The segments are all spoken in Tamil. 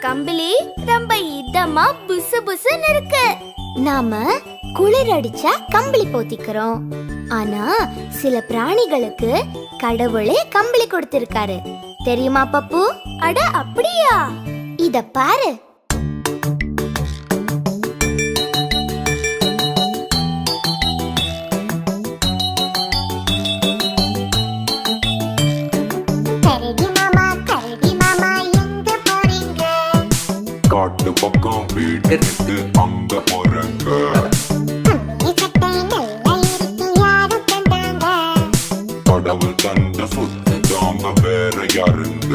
கம்பளி ரொம்ப இதமா புசு புசுன்னு இருக்கு. நாம குளிர் அடிச்சா கம்பளி போத்திக்கிறோம். ஆனா சில பிராணிகளுக்கு கடவுளே கம்பளி கொடுத்திருக்காரு. தெரியுமா பப்பு? அட அப்படியா? இத பாரு. காட்டு பக்கம் வீடு விட்டு அங்க போறங்க. கடவுள் தந்த சொத்து தாங்க வேற யாருங்க?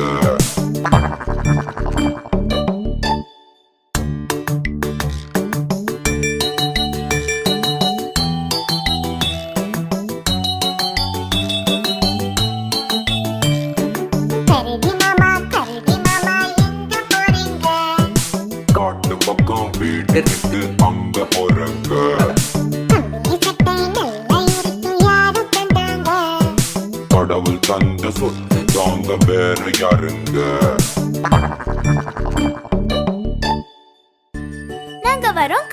காட்டு பக்கம் வீடு விட்டு அங்க போறங்க. கடவுள் தந்த சொத்து தாங்க வேற யாருங்க? நாங்க வரோம்.